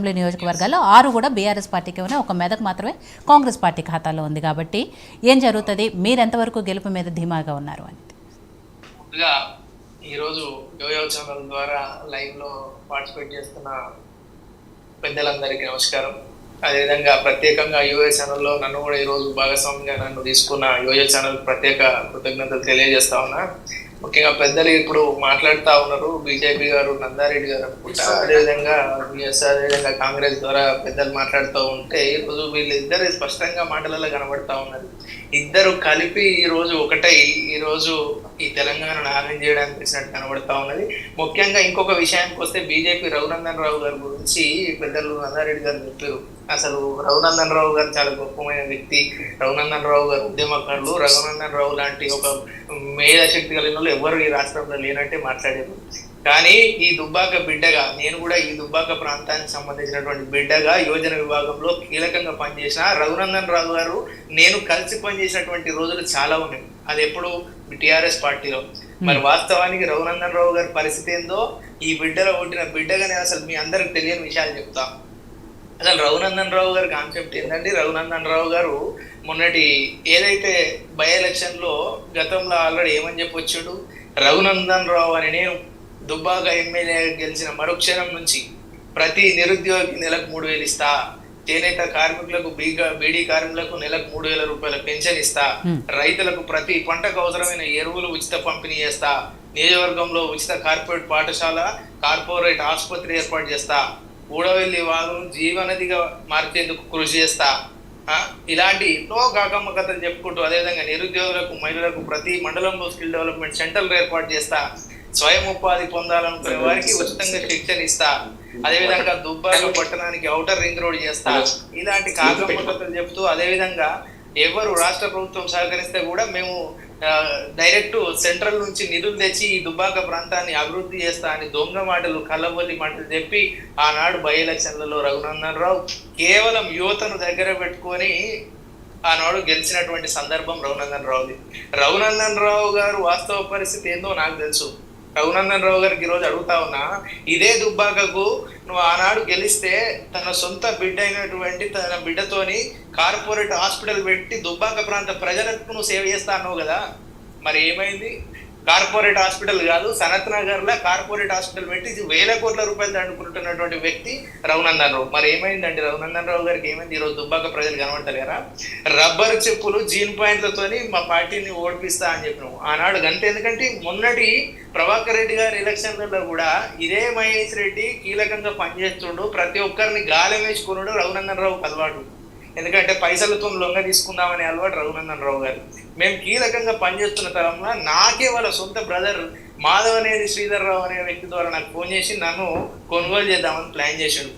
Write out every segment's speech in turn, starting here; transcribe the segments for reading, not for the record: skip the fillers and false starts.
నియోజకవర్గాల్లో 6 కూడా బీఆర్ఎస్ పార్టీకి ఉన్నాయి, ఒక మెదక్ మాత్రమే కాంగ్రెస్ పార్టీ ఖాతాలో ఉంది. కాబట్టి ఏం జరుగుతుంది, మీరు ఎంతవరకు గెలుపు మీద ధీమాగా ఉన్నారు అని? ఈరోజు యోయో ఛానల్ ద్వారా లైవ్ లో పార్టిసిపేట్ చేస్తున్న పెద్దలందరికీ నమస్కారం. అదేవిధంగా ప్రత్యేకంగా యోయో ఛానల్లో నన్ను కూడా ఈరోజు భాగస్వామిగా నన్ను తీసుకున్న యోయో ఛానల్ ప్రత్యేక కృతజ్ఞతలు తెలియజేస్తా ఉన్నా. ముఖ్యంగా పెద్దలు ఇప్పుడు మాట్లాడుతూ ఉన్నారు, బీజేపీ గారు నందారెడ్డి గారు అనుకుంటా, అదేవిధంగా అదేవిధంగా కాంగ్రెస్ ద్వారా పెద్దలు మాట్లాడుతూ ఉంటే ఈరోజు వీళ్ళిద్దరు స్పష్టంగా మాటలలో కనబడతా ఉన్నారు. ఇద్దరు కలిపి ఈరోజు ఒకటై ఈరోజు ఈ తెలంగాణను ఆగం చేయడానికి వచ్చినట్టు కనబడతా ఉన్నది. ముఖ్యంగా ఇంకొక విషయానికి వస్తే బీజేపీ రఘునందన్ రావు గారి గురించి పెద్దలు నందారెడ్డి గారు చెప్పారు. అసలు రఘునందన్ రావు గారు చాలా గొప్పమైన వ్యక్తి, రఘునందన్ రావు గారు ఉద్యమకారులు, రఘునందన్ రావు లాంటి ఒక మేధాశక్తి కలిగిన వాళ్ళు ఎవరు ఈ రాష్ట్రంలో లేనంటే మాట్లాడారు. కానీ ఈ దుబ్బాక బిడ్డగా, నేను కూడా ఈ దుబ్బాక ప్రాంతానికి సంబంధించినటువంటి బిడ్డగా యోజన విభాగంలో కీలకంగా పనిచేసిన రఘునందన్ రావు గారు నేను కలిసి పనిచేసినటువంటి రోజులు చాలా ఉన్నాయి. అది ఎప్పుడు టిఆర్ఎస్ పార్టీలో. మరి వాస్తవానికి రఘునందన్ రావు గారి పరిస్థితి ఏందో ఈ బిడ్డలో పుట్టిన బిడ్డగానే అసలు మీ అందరికి తెలియని విషయాలు చెప్తా. అసలు రఘునందన్ రావు గారి కాన్సెప్ట్ ఏంటంటే, రఘునందన్ రావు గారు మొన్నటి ఏదైతే బై ఎలక్షన్ లో గతంలో ఆల్రెడీ ఏమని చెప్పొచ్చాడు, రఘునందన్ రావు అని నేను దుబ్బాక ఎమ్మెల్యే గెలిచిన మరుక్షణం నుంచి ప్రతి నిరుద్యోగి నెలకు 3,000 ఇస్తా, చేనేత కార్మికులకు బీడీ కార్మికులకు నెలకు 3,000 రూపాయల పెన్షన్ ఇస్తా, రైతులకు ప్రతి పంటకు అవసరమైన ఎరువులు ఉచిత పంపిణీ చేస్తా, నియోజకవర్గంలో ఉచిత కార్పొరేట్ పాఠశాల, కార్పొరేట్ ఆసుపత్రి ఏర్పాటు చేస్తా, ఊడవెల్లి వాగును జీవనదిగా మార్చేందుకు కృషి చేస్తా, ఇలాంటి ఎన్నో కాకమ్మ కథలు చెప్పుకుంటూ, అదేవిధంగా నిరుద్యోగులకు మహిళలకు ప్రతి మండలంలో స్కిల్ డెవలప్మెంట్ సెంటర్లు ఏర్పాటు చేస్తా, స్వయం ఉపాధి పొందాలనుకునే వారికి ఉచితంగా శిక్షణ ఇస్తా, అదేవిధంగా దుబ్బాక పట్టణానికి ఔటర్ రింగ్ రోడ్ చేస్తా, ఇలాంటి కాకమ్మ కథలు చెప్తూ, అదేవిధంగా ఎవరు రాష్ట్ర ప్రభుత్వం సహకరిస్తే కూడా మేము డైరెక్ట్ సెంట్రల్ నుంచి నిధులు తెచ్చి ఈ దుబ్బాక ప్రాంతాన్ని అభివృద్ధి చేస్తా అని దొంగ మాటలు, కళ్ళబొల్లి మాటలు చెప్పి ఆనాడు బై ఎలక్షన్లలో రఘునందన్ రావు కేవలం యువతను దగ్గర పెట్టుకొని ఆనాడు గెలిచినటువంటి సందర్భం రఘునందన్ రావుది. రఘునందన్ రావు గారు వాస్తవ పరిస్థితి ఏందో నాకు తెలుసు. రఘునందన్ రావు గారికి ఈరోజు అడుగుతా ఉన్నా, ఇదే దుబ్బాకకు నువ్వు ఆనాడు గెలిస్తే తన సొంత బిడ్డ అయినటువంటి తన బిడ్డతోని కార్పొరేట్ హాస్పిటల్ పెట్టి దుబ్బాక ప్రాంత ప్రజలకు నువ్వు సేవ చేస్తా అన్నావు కదా, మరి ఏమైంది? కార్పొరేట్ హాస్పిటల్ కాదు, సనత్ నగర్ లా కార్పొరేట్ హాస్పిటల్ పెట్టి 1,000 కోట్ల రూపాయలు దండుకుంటున్నటువంటి వ్యక్తి రఘునందన్ రావు. మరి ఏమైందండి రఘునందన్ రావు గారికి? ఏమైంది? ఈరోజు దుబ్బాక ప్రజలు కనబడతలేరా? రబ్బర్ చెప్పులు, జీన్ పాయింట్లతోని మా పార్టీని ఓడిపిస్తా అని చెప్పినాము ఆనాడు. గంతే. ఎందుకంటే మొన్నటి ప్రభాకర్ రెడ్డి గారి ఎలక్షన్లలో కూడా ఇదే మహేష్ రెడ్డి కీలకంగా పనిచేస్తుండు, ప్రతి ఒక్కరిని గాలం వేసుకున్నాడు రఘునందన్ రావు అలవాటు. ఎందుకంటే పైసలతో లొంగ తీసుకుందామనే అలవాటు రఘునందన్ రావు గారు. మేము కీలకంగా పనిచేస్తున్న తరంలో నాకే వాళ్ళ సొంత బ్రదర్ మాధవ్ అనేది శ్రీధర్ రావు అనే వ్యక్తి ద్వారా నాకు ఫోన్ చేసి నన్ను కొనుగోలు చేద్దామని ప్లాన్ చేశాడు.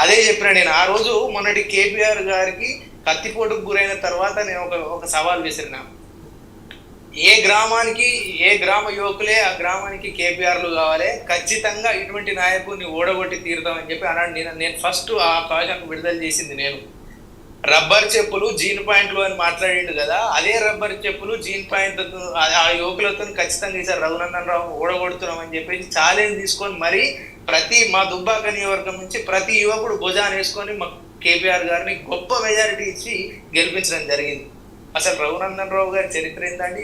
అదే చెప్పిన నేను ఆ రోజు మొన్నటి కేపీఆర్ గారికి కత్తిపోటుకు గురైన తర్వాత నేను ఒక సవాల్ విసిరినా, ఏ గ్రామానికి ఏ గ్రామ యువకులే ఆ గ్రామానికి కేపీఆర్లు కావాలి, ఖచ్చితంగా ఇటువంటి నాయకుడిని ఓడగొట్టి తీరుతామని చెప్పి అన్నాడు. నేను ఫస్ట్ ఆ కాజాన్ని విడుదల చేసింది నేను. రబ్బర్ చెప్పులు, జీన్ పాయింట్లు అని మాట్లాడిండు కదా, అదే రబ్బర్ చెప్పులు, జీన్ పాయింట్లతో ఆ యువకులతో ఖచ్చితంగా ఈసారి రఘునందన్ రావు ఓడగొడుతున్నామని చెప్పేసి ఛాలెంజ్ తీసుకొని మరి మా దుబ్బాక నియోజకవర్గం నుంచి ప్రతి యువకుడు భుజాన్ని వేసుకొని మా కేపీఆర్ గారిని గొప్ప మెజారిటీ ఇచ్చి గెలిపించడం జరిగింది. అసలు రఘునందన్ రావు గారి చరిత్ర ఏంటండి?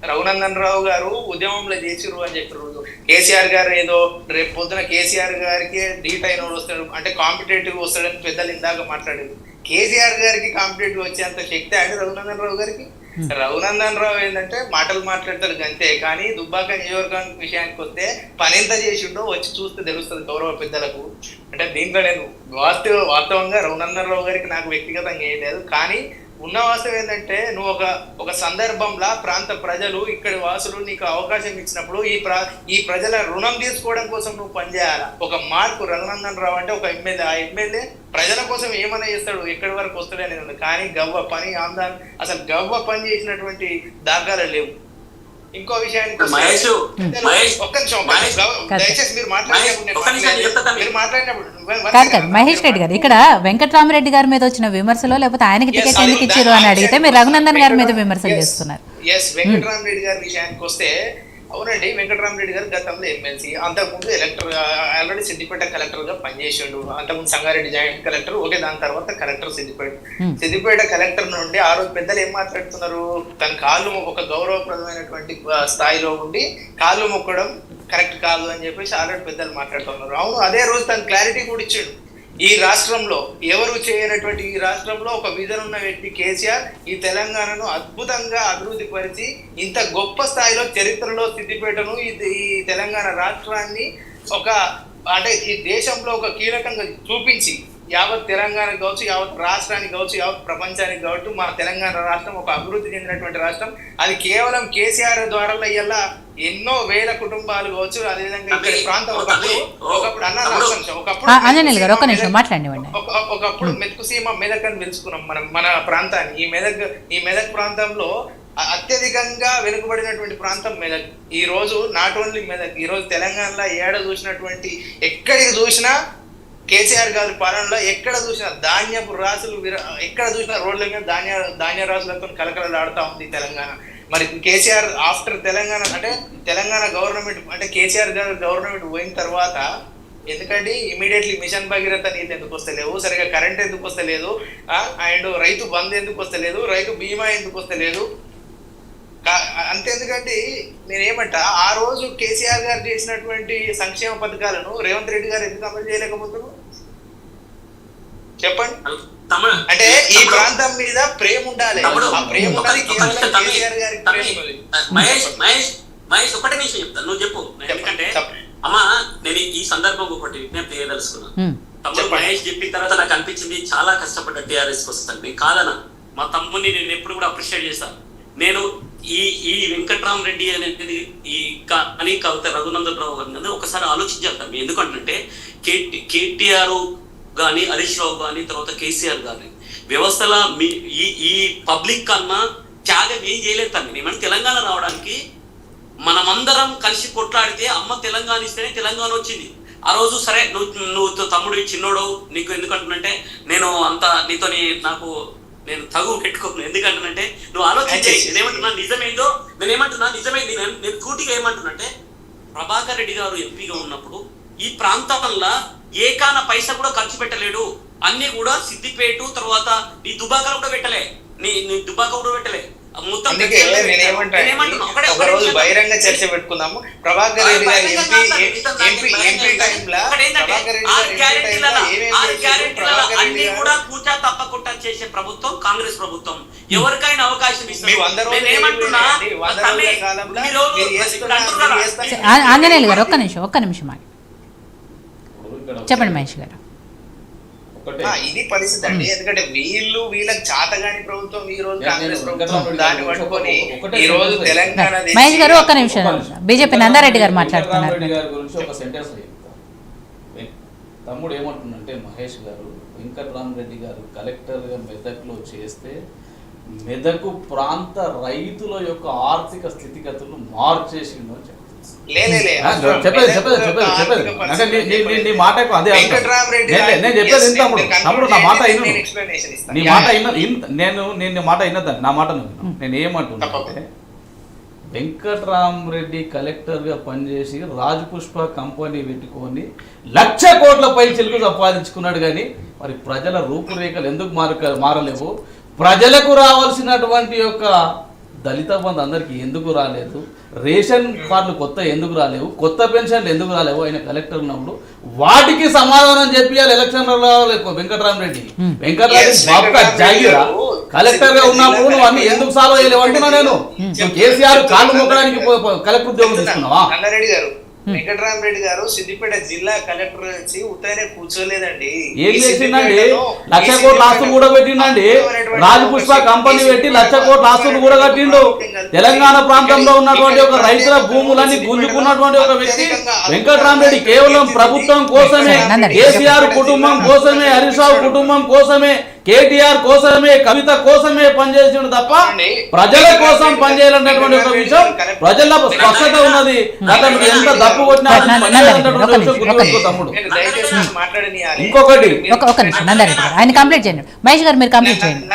రఘునందన్ రావు గారు ఉద్యమంలో చేసిరు అని చెప్పారు. కేసీఆర్ గారు ఏదో రేపు పొద్దున కేసీఆర్ గారికి డీట్ అయిన వస్తాడు అంటే కాంపిటేటివ్ వస్తాడని పెద్దలు ఇందాక మాట్లాడారు. కేసీఆర్ గారికి కాంపిటేటివ్ వచ్చేంత శక్తి అండి రఘునందన్ రావు గారికి? రఘునందన్ రావు ఏంటంటే మాటలు మాట్లాడతారు అంతే, కానీ దుబ్బాక నియోజకవర్గం విషయానికి వస్తే పని ఎంత చేసిండో వచ్చి చూస్తే తెలుస్తుంది గౌరవ పెద్దలకు. అంటే దీంట్లో నేను వాస్తవంగా రఘునందన్ రావు గారికి నాకు వ్యక్తిగతంగా ఏం లేదు, కానీ ఉన్న వాస్తవం ఏంటంటే నువ్వు ఒక సందర్భంలో ప్రాంత ప్రజలు, ఇక్కడి వాసులు నీకు అవకాశం ఇచ్చినప్పుడు ఈ ప్రజల రుణం తీసుకోవడం కోసం నువ్వు పనిచేయాలా. ఒక మార్పు రఘునందన్ రావు అంటే ఒక ఎమ్మెల్యే, ఆ ఎమ్మెల్యే ప్రజల కోసం ఏమైనా చేస్తాడు, ఎక్కడి వరకు వస్తాడు అనేది ఉంది. కానీ గవ్వ పని ఆందోళన అసలు గవ్వ పని చేసినటువంటి దాఖలాలు లేవు. ఇంకో విషయానికి మహేష్ రెడ్డి గారు, ఇక్కడ వెంకట్రామరెడ్డి గారి మీద వచ్చిన విమర్శలో లేకపోతే ఆయనకి టికెట్ ఎందుకు ఇచ్చారు అని అడిగితే మీరు రఘునందన్ గారి మీద విమర్శలు చేస్తున్నారు. వెంకట్రామరెడ్డి గారి విషయానికి వస్తే అవునండి, వెంకటరామరెడ్డి గారు గతంలో ఎమ్మెల్సీ, అంతకుముందు ఆల్రెడీ సిద్దిపేట కలెక్టర్ గా పనిచేసిండు. అంతకుముందు సంగారెడ్డి జాయింట్ కలెక్టర్, ఓకే, దాని తర్వాత కలెక్టర్ సిద్దిపేట కలెక్టర్ నుండి ఆ రోజు పెద్దలు ఏం మాట్లాడుతున్నారు, తన కాళ్ళు ఒక గౌరవప్రదమైనటువంటి స్థాయిలో ఉండి కాళ్ళు మొక్కడం కరెక్ట్ కాదు అని చెప్పేసి ఆల్రెడీ పెద్దలు మాట్లాడుతున్నారు. అవును, అదే రోజు తన క్లారిటీ కూడా ఇచ్చాడు. ఈ రాష్ట్రంలో ఎవరు చేయనటువంటి ఈ రాష్ట్రంలో ఒక విజన్ ఉన్న వ్యక్తి కేసీఆర్ ఈ తెలంగాణను అద్భుతంగా అభివృద్ధి పరిచి ఇంత గొప్ప స్థాయిలో చరిత్రలో సిద్దిపేటను ఈ తెలంగాణ రాష్ట్రాన్ని ఒక అంటే ఈ దేశంలో ఒక కీలకంగా చూపించి యావత్ తెలంగాణకు కావచ్చు, యావత్ రాష్ట్రానికి కావచ్చు, యావత్ ప్రపంచానికి కావచ్చు మా తెలంగాణ రాష్ట్రం ఒక అభివృద్ధి చెందినటువంటి రాష్ట్రం. అది కేవలం కేసీఆర్ ద్వారా ఇలా ఎన్నో వేల కుటుంబాలు కావచ్చు. అదేవిధంగా ఇక్కడ ప్రాంతం ఒకప్పుడు ఆంజనేయులు గారు ఒక నిమిషం మాట్లాడివ్వండి. ఒకప్పుడు మెతుకుసీమ మెదక్ అని పిలుచుకున్నాం మనం మన ప్రాంతాన్ని. ఈ మెదక్ ప్రాంతంలో అత్యధికంగా వెనుకబడినటువంటి ప్రాంతం మెదక్. ఈ రోజు నాట్ ఓన్లీ మెదక్, ఈ రోజు తెలంగాణలో ఏడ చూసినటువంటి ఎక్కడికి చూసినా కేసీఆర్ గారి పాలనలో ఎక్కడ చూసినా ధాన్యపు రాసులు, ఎక్కడ చూసినా రోడ్ల మీద ధాన్య రాసులతో కలకలలాడుతూ ఉంది తెలంగాణ. మరి కేసీఆర్ ఆఫ్టర్ తెలంగాణ అంటే తెలంగాణ గవర్నమెంట్ అంటే కేసీఆర్ గారి గవర్నమెంట్ పోయిన తర్వాత ఎందుకంటే ఇమీడియట్లీ మిషన్ భగీరథ నీళ్ళు ఎందుకు వస్తలేవు, సరిగా కరెంట్ ఎందుకు వస్తలేదు, అండ్ రైతు బంద్ ఎందుకు వస్తలేదు, రైతు బీమా ఎందుకు వస్తలేదు. అంతెందుకంటే నేనేమంటా ఆ రోజు కేసీఆర్ గారు చేసినటువంటి సంక్షేమ పథకాలను రేవంత్ రెడ్డి గారు ఎందుకు అమలు చేయలేకపోతున్నారు చెప్పండి. అంటే ఈ ప్రాంతం మీద ప్రేమ ఉండాలి, ఆ ప్రేమ ఉండాలి కేవలం కేసీఆర్ గారికి ప్రేమ ఉన్నది. మహేష్ ఒకటే నిమిషం చెప్తాను, నువ్వు చెప్పు. ఎందుకంటే అమ్మా నేను ఈ సందర్భం ఒకటి విజ్ఞప్తి చేయదలుచుకున్నాను. తమ్ముడు మహేష్ చెప్పిన తర్వాత నాకు అనిపించింది చాలా కష్టపడ్డ టీఆర్ఎస్ వస్తాను. నేను కాదనా, మా తమ్ముడిని నేను ఎప్పుడు కూడా అప్రిషియేట్ చేస్తాను. నేను ఈ వెంకట్రామరెడ్డి అనేది ఈ అని కవిత రఘునందనరావు గారిని ఒకసారి ఆలోచించేద్దాం. ఎందుకంటే కేటీఆర్ కానీ హరీష్ రావు కానీ తర్వాత కేసీఆర్ కానీ వ్యవస్థల ఈ పబ్లిక్ కన్నా త్యాగం ఏం చేయలేదు. తను ఏమంటే తెలంగాణ రావడానికి మనమందరం కలిసి కొట్లాడితే అమ్మ తెలంగాణ ఇస్తేనే తెలంగాణ వచ్చింది. ఆ రోజు సరే నువ్వు తమ్ముడు చిన్నోడు నీకు ఎందుకంటున్నంటే నేను అంత నీతోని నేను తగు పెట్టుకోను. ఎందుకంటున్నంటే నువ్వు ఆలోచించే నేనేమంటున్నా నిజమేందో నిజమైంది. నేను కూటిగా ఏమంటున్నంటే ప్రభాకర్ రెడ్డి గారు ఎంపీగా ఉన్నప్పుడు ఈ ప్రాంతంలో ఏకాన పైసా కూడా ఖర్చు పెట్టలేడు. అన్ని కూడా సిద్దిపేట తర్వాత నీ దుబాకలు కూడా పెట్టలే, నీ దుబాక కూడా పెట్టలే. బహిరంగ చర్చ పెట్టుకుందాము. ప్రభాకర్ రెడ్డి గారు అన్ని కూడా కూచా తప్పకుండా చేసే ప్రభుత్వం కాంగ్రెస్ ప్రభుత్వం. ఎవరికైనా అవకాశం ఇస్తారు. ఆంజనేయులు గారు ఒక్క నిమిషం చెప్పండి మహేష్ గారు. ఇది పరిస్థితి అండి. ఎందుకంటే వీళ్ళకి చాతగాని ప్రభుత్వం ఈ రోజు కాంగ్రెస్ ప్రభుత్వం దాన్ని పట్టుకొని ఈ రోజు తెలంగాణ మహేష్ గారు ఒక్క నిమిషం బీజేపీ నందారెడ్డి గారు మాట్లాడుతున్నారు. తమ్ముడు ఏమంటుందంటే మహేష్ గారు వెంకటరామరెడ్డి గారు కలెక్టర్ గా మెదక్లో చేస్తే మెదకు ప్రాంత రైతుల యొక్క ఆర్థిక స్థితిగతులు మార్చేసిండు అని చెప్పేది నీ మాటకు అదే నేను చెప్పేది తమ్ముడు నా మాట నేను మాట విన్నదాన్ని నా మాట నేను ఏమంటున్నానంటే వెంకటరామరెడ్డి కలెక్టర్గా పనిచేసి రాజపుష్ప కంపెనీ పెట్టుకొని 1,00,000 కోట్ల పైచిలకు సంపాదించుకున్నాడు. కానీ మరి ప్రజల రూపురేఖలు ఎందుకు మారలేవు? ప్రజలకు రావాల్సినటువంటి యొక్క దళిత బంధు అందరికీ ఎందుకు రాలేదు? రేషన్ కార్డులు కొత్త ఎందుకు రాలేవు? కొత్త పెన్షన్లు ఎందుకు రాలేవు? ఆయన కలెక్టర్ ఉన్నప్పుడు వాటికి సమాధానం చెప్పాలి. ఎలక్షన్లలో వెంకటరామరెడ్డి బాబుగా జాగిరా కలెక్టర్ గా ఉన్నప్పుడు నువ్వు అన్ని ఎందుకు సాల్వ్ చేయలేవు అంటున్నా నేను. కేసీఆర్ కాళ్ళు మొక్కడానికి కలెక్టర్ ఉద్యోగం తీసుకున్నావా? వెంకటరామరెడ్డి గారు సిద్దిపేట జిల్లా కలెక్టర్ వచ్చి ఉత్తరే కూర్చోలేదండి. ఏం చేసిందండి? 1,00,000 కోట్ల ఆస్తులు కూడా పెట్టిండండి. రాజపుష్ప కంపెనీ పెట్టి 1,00,000 కోట్ల ఆస్తులు కూడా కట్టిండు. తెలంగాణ ప్రాంతంలో ఉన్నటువంటి ఒక రైతుల భూములన్నీ గుంజుకున్నటువంటి ఒక వ్యక్తి వెంకటరామరెడ్డి కేవలం ప్రభుత్వం కోసమే, కేసీఆర్ కుటుంబం కోసమే, హరీష్ రావు కుటుంబం కోసమే కేటీఆర్ కోసమే, కవిత కోసమే పనిచేసిండు తప్ప ప్రజల కోసం పనిచేయాలన్నటువంటి ఒక విషయం ప్రజల స్పష్టత ఉన్నది. గతంలో ఎంత దప్పు కొట్టినా తమ్ముడు. ఇంకొకటి ఒక నిమిషం నందారెడ్డి గారు ఆయన కంప్లీట్ చేయండి. మహేష్ గారు మీరు కంప్లీట్ చేయండి.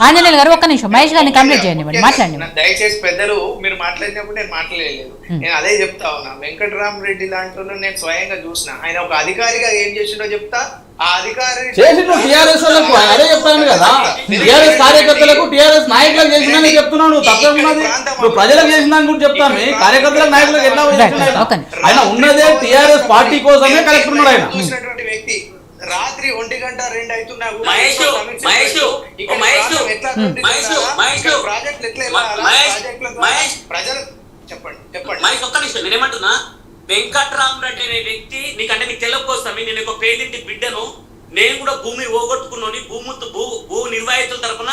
ఆంజనేయులు గారు ఒక్క నిమిషం మహేష్ గారిని కంప్లీట్ చేయండి, మాట్లాడండి. దయచేసి పెద్దలు మీరు మాట్లాడినప్పుడు నేను మాట్లాడలేదు. నేను అదే చెప్తా ఉన్నా. వెంకటరామరెడ్డి లాంటి నేను స్వయంగా చూసిన. ఆయన ఒక అధికారిగా ఏం చేసిండో చెప్తా. ఆ అధికారి చేసిండు టీఆర్ఎస్ వాళ్ళకు అదే చెప్తాను కదా, టీఆర్ఎస్ కార్యకర్తలకు టీఆర్ఎస్ నాయకులకు చేసినా నేను చెప్తున్నాను. తప్పేమున్నది? ఇప్పుడు ప్రజలకు చేసినా కూడా చెప్తాను. కార్యకర్తలకు నాయకులకు ఎట్లా ఆయన ఉన్నదే టీఆర్ఎస్ పార్టీ కోసమే కలెక్టర్ ఉన్నాడు ఆయన. చూసినటువంటి వ్యక్తి రాత్రి 1 గంట 2 అవుతున్నా ప్రజలు చెప్పండి ఒక్క నిమిషం. నేనేమంటున్నా, వెంకట్రామరెడ్డి అనే వ్యక్తి నీకంటే నీకు తెలియకోసమే, నేను ఒక పేదింటి బిడ్డను, నేను కూడా భూమి పోగొట్టుకున్నాను. భూ నిర్వాహితుల తరఫున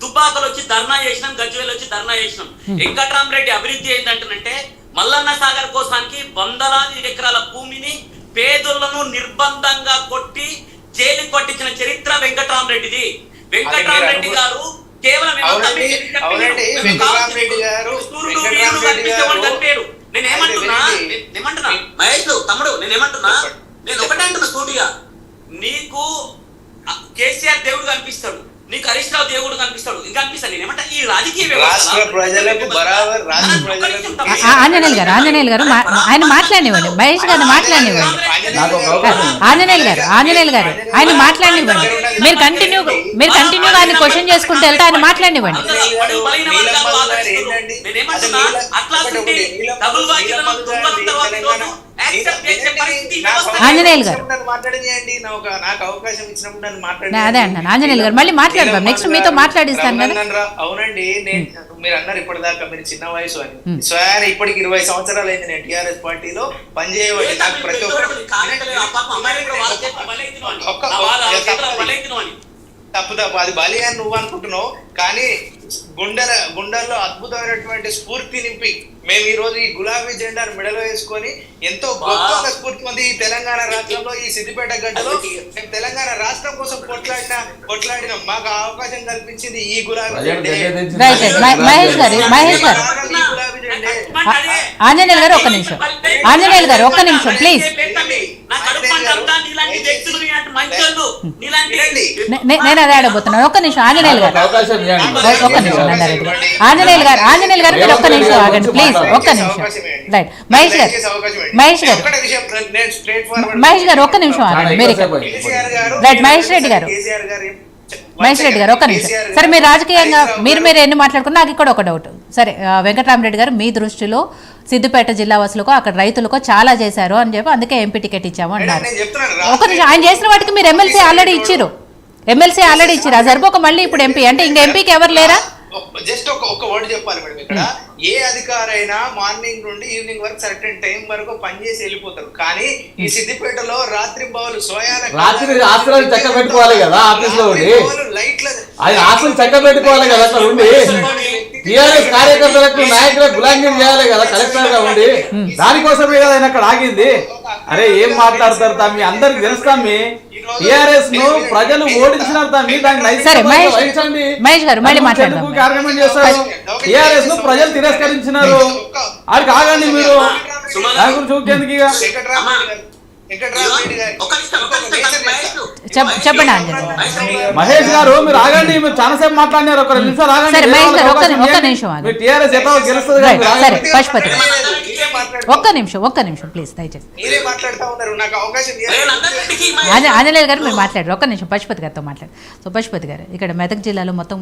తుపాకులు వచ్చి ధర్నా చేసినాం, గజ్వేల్ వచ్చి ధర్నా చేసినాం. వెంకట్రామరెడ్డి అభివృద్ధి ఏంటంటే మల్లన్న సాగర్ కోసానికి వందలాది ఎకరాల భూమిని పేదలను నిర్బంధంగా కొట్టి జైలు కొట్టించిన చరిత్ర వెంకట్రామరెడ్డిది. వెంకట్రామరెడ్డి గారు కేవలం నేనేమంటున్నా మహేష్ తమ్ముడు, నేనేమంటున్నా, నేను ఒకటే అంటున్నా సూటిగా, నీకు కేసీఆర్ దేవుడు కనిపిస్తాడు, నీకు హరీష్ రావు దేవుడు కనిపిస్తాడు, ఇంకా కనిపిస్తాడు. నేనేమంటా, ఈ రాజకీయ ఆంజనేయులు గారు ఆయన మాట్లాడినివ్వండి, మహేష్ గారిని మాట్లాడినివ్వండి. ఆంజనేయులు గారు ఆయన మాట్లాడినివ్వండి. మీరు కంటిన్యూగా ఆయన క్వశ్చన్ చేసుకుంటూ వెళ్తే ఆయన మాట్లాడినివ్వండి. ఆంజనేయులు గారు అదే అంటున్నాను. ఆంజనేయులు గారు మళ్ళీ మాట్లాడదాం, నెక్స్ట్ మీతో మాట్లాడిస్తాను కదా. అవునండి, మీరు అన్నారు ఇప్పటిదాకా మీరు చిన్న వయసు అని. స్వయాన ఇప్పటికి 20 సంవత్సరాలు అయింది నేను టీఆర్ఎస్ పార్టీలో పనిచేయబట్టి. నాకు ప్రతి తప్పు అది బలి అని నువ్వు అనుకుంటున్నావు, కానీ గుండెల్లో అద్భుతమైనటువంటి స్ఫూర్తి నింపి మేము ఈ రోజు ఈ గులాబీ జెండాను మెడలో వేసుకొని ఎంతో గొప్పగా స్ఫూర్తి పొంది ఈ తెలంగాణ రాష్ట్రంలో, ఈ సిద్దిపేట గడ్డలో మేము తెలంగాణ రాష్ట్రం కోసం కొట్లాడిన మాకు అవకాశం కల్పించింది ఈ గులాబీ జెండే. ఆంజనేయులు గారు ఒక్క నిమిషం ప్లీజ్. నేను అదే అడగబోతున్నాను. ఒక్క నిమిషం ఆంజనేయులు గారు, ఒక్క నిమిషం నందారెడ్డి గారు, ఆంజనేయులు గారు మీరు ఒక్క నిమిషం ఆగండి ప్లీజ్, ఒక్క నిమిషం. రైట్ మహేష్ గారు ఒక్క నిమిషం ఆగండి. మీరు రైట్ మహేష్ రెడ్డి గారు ఒక్క నిమిషం. సరే, మీరు రాజకీయంగా మీరు ఎన్ని మాట్లాడుకున్నా నాకు ఇక్కడ ఒక డౌట్. సరే, వెంకటరామరెడ్డి గారు మీ దృష్టిలో సిద్దిపేట జిల్లా వాసులకు, అక్కడ రైతులకు చాలా చేశారు అని చెప్పి అందుకే ఎంపీ టికెట్ ఇచ్చాము అన్నారు. ఒక నిమిషం, ఆయన చేసిన వాటికి మీరు ఎమ్మెల్సీ ఆల్రెడీ ఇచ్చారు. అది సరిపోక మళ్ళీ ఇప్పుడు ఎంపీ అంటే ఇంకా ఎంపీకి ఎవరు లేరా? జస్ట్ ఒక వర్డ్ చెప్పాలి మేడం. ఇక్కడ ఏ అధికారైనా మార్నింగ్ నుండి ఈవినింగ్ వరకు సర్టెన్ టైం వరకు పనిచేసి వెళ్ళిపోతారు. కానీ ఈ సిద్దిపేటలో రాత్రి బావులు చక్క పెట్టుకోవాలి కదా ఆఫీస్ లో ఉండి, ఆయన ఆఫీస్ చక్క పెట్టుకోవాలి కదా అక్కడ ఉండి, టీఆర్ఎస్ కార్యకర్తలకు నాయకులకు గులాంగిం చేయాలి కదా కలెక్టర్ గా ఉండి. దానికోసమే కదా ఆయన అక్కడ ఆగింది. అరే ఏం మాట్లాడతారు తమ్మి, అందరికి తెలుస్తామి. టీఆర్ఎస్ ను ప్రజలు ఓడించినారు తమ్మి, దాన్ని మహేష్ గారు మళ్ళీ మాట్లాడదాం. ఆర్గ్యుమెంట్ చేస్తారు. టీఆర్ఎస్ ను ప్రజలు తిరస్కరించినారు. అది కాగండి మీరు దాని గురించి చూకేందుకు ఇక చెప్పండి మహేష్ గారు, మీరు ఆగండి. మీరు చాలా సేపు మాట్లాడినారు, ఒక 2 నిమిషాలు ఆగండి. టీఆర్ఎస్ ఎట్లా గెలుస్తుంది. పశుపతి ఒక్క నిమిషం ప్లీజ్ దయచేసి. ఆంజనేయులు గారు మీరు మాట్లాడారు, ఒక్క నిమిషం పశుపతి గారితో మాట్లాడారు. సో పశుపతి గారు, ఇక్కడ మెదక్ జిల్లాలో మొత్తం